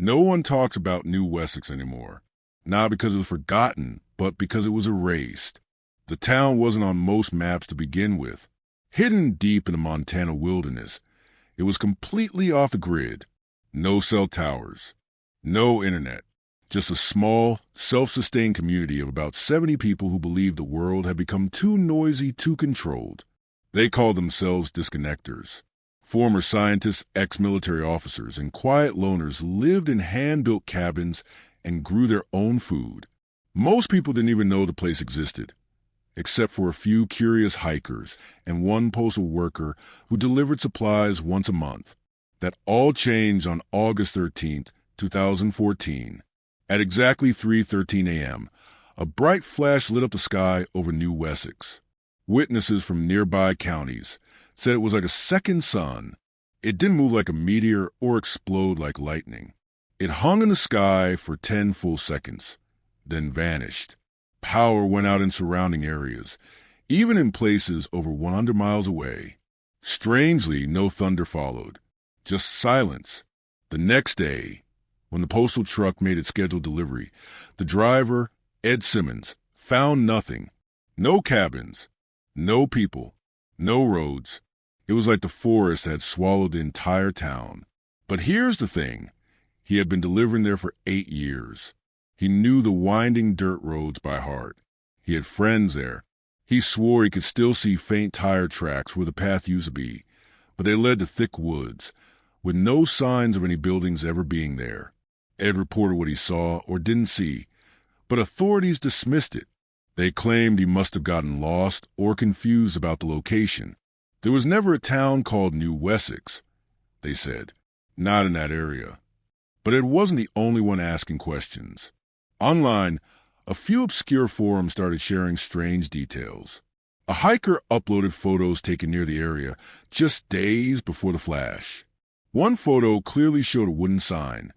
No one talks about New Wessex anymore, not because it was forgotten, but because it was erased. The town wasn't on most maps to begin with. Hidden deep in the Montana wilderness, it was completely off the grid. No cell towers, no internet, just a small, self-sustained community of about 70 people who believed the world had become too noisy, too controlled. They called themselves disconnectors. Former scientists, ex-military officers, and quiet loners lived in hand-built cabins and grew their own food. Most people didn't even know the place existed, except for a few curious hikers and one postal worker who delivered supplies once a month. That all changed on August 13th, 2014. At exactly 3:13 a.m., a bright flash lit up the sky over New Wessex. Witnesses from nearby counties said it was like a second sun. It didn't move like a meteor or explode like lightning. It hung in the sky for 10 full seconds, then vanished. Power went out in surrounding areas, even in places over 100 miles away. Strangely, no thunder followed, just silence. The next day, when the postal truck made its scheduled delivery, the driver, Ed Simmons, found nothing. No cabins, no people, no roads. It was like the forest had swallowed the entire town. But here's the thing. He had been delivering there for 8 years. He knew the winding dirt roads by heart. He had friends there. He swore he could still see faint tire tracks where the path used to be, but they led to thick woods, with no signs of any buildings ever being there. Ed reported what he saw or didn't see, but authorities dismissed it. They claimed he must have gotten lost or confused about the location. There was never a town called New Wessex, they said. Not in that area. But it wasn't the only one asking questions. Online, a few obscure forums started sharing strange details. A hiker uploaded photos taken near the area just days before the flash. One photo clearly showed a wooden sign,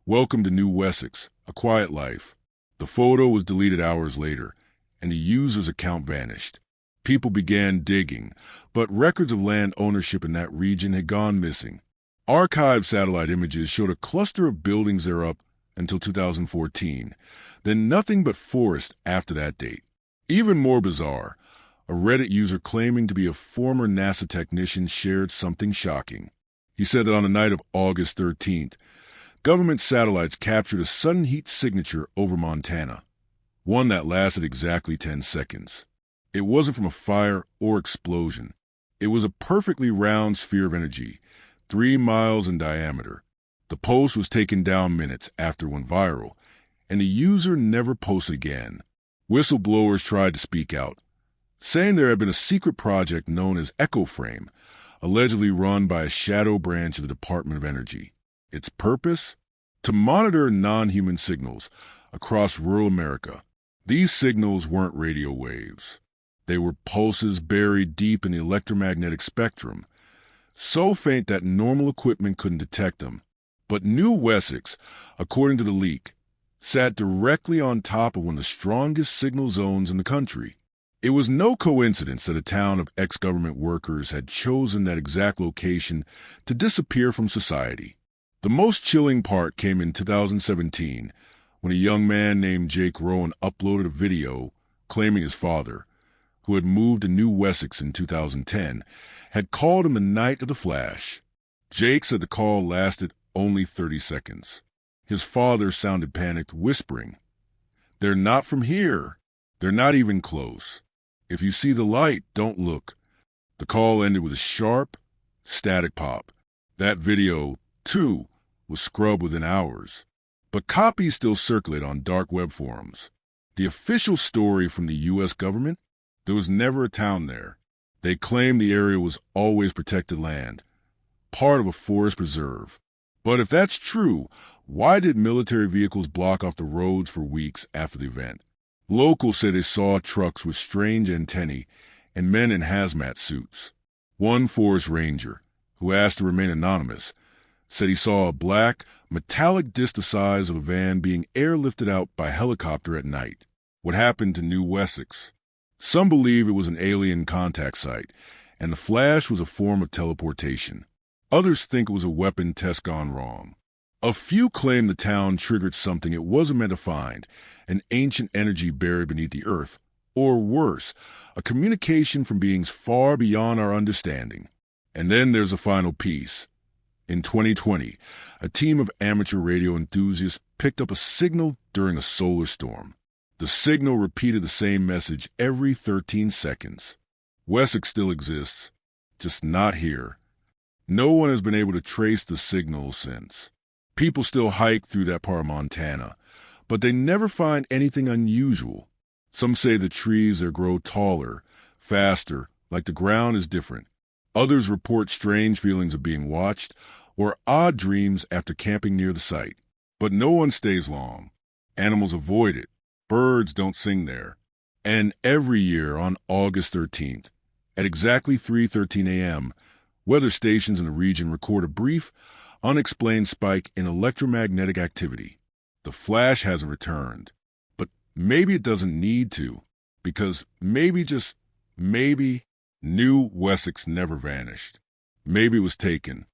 "Welcome to New Wessex, a quiet life." The photo was deleted hours later, and the user's account vanished. People began digging, but records of land ownership in that region had gone missing. Archived satellite images showed a cluster of buildings there up until 2014, then nothing but forest after that date. Even more bizarre, a Reddit user claiming to be a former NASA technician shared something shocking. He said that on the night of August 13th, government satellites captured a sudden heat signature over Montana, one that lasted exactly 10 seconds. It wasn't from a fire or explosion. It was a perfectly round sphere of energy, 3 miles in diameter. The post was taken down minutes after it went viral, and the user never posted again. Whistleblowers tried to speak out, saying there had been a secret project known as EchoFrame, allegedly run by a shadow branch of the Department of Energy. Its purpose? To monitor non-human signals across rural America. These signals weren't radio waves. They were pulses buried deep in the electromagnetic spectrum, so faint that normal equipment couldn't detect them. But New Wessex, according to the leak, sat directly on top of one of the strongest signal zones in the country. It was no coincidence that a town of ex-government workers had chosen that exact location to disappear from society. The most chilling part came in 2017, when a young man named Jake Rowan uploaded a video claiming his father, who had moved to New Wessex in 2010, had called him the night of the flash. Jake said the call lasted only 30 seconds. His father sounded panicked, whispering, "They're not from here. They're not even close. If you see the light, don't look." The call ended with a sharp, static pop. That video, too, was scrubbed within hours. But copies still circulate on dark web forums. The official story from the U.S. government? There was never a town there. They claimed the area was always protected land, part of a forest preserve. But if that's true, why did military vehicles block off the roads for weeks after the event? Locals said they saw trucks with strange antennae and men in hazmat suits. One forest ranger, who asked to remain anonymous, said he saw a black, metallic disc the size of a van being airlifted out by helicopter at night. What happened to New Wessex? Some believe it was an alien contact site, and the flash was a form of teleportation. Others think it was a weapon test gone wrong. A few claim the town triggered something it wasn't meant to find, an ancient energy buried beneath the earth, or worse, a communication from beings far beyond our understanding. And then there's a final piece. In 2020, a team of amateur radio enthusiasts picked up a signal during a solar storm. The signal repeated the same message every 13 seconds. Wessex still exists, just not here. No one has been able to trace the signal since. People still hike through that part of Montana, but they never find anything unusual. Some say the trees there grow taller, faster, like the ground is different. Others report strange feelings of being watched or odd dreams after camping near the site. But no one stays long. Animals avoid it. Birds don't sing there. And every year on August 13th, at exactly 3:13 a.m., weather stations in the region record a brief, unexplained spike in electromagnetic activity. The flash hasn't returned. But maybe it doesn't need to, because maybe, just maybe, New Wessex never vanished. Maybe it was taken,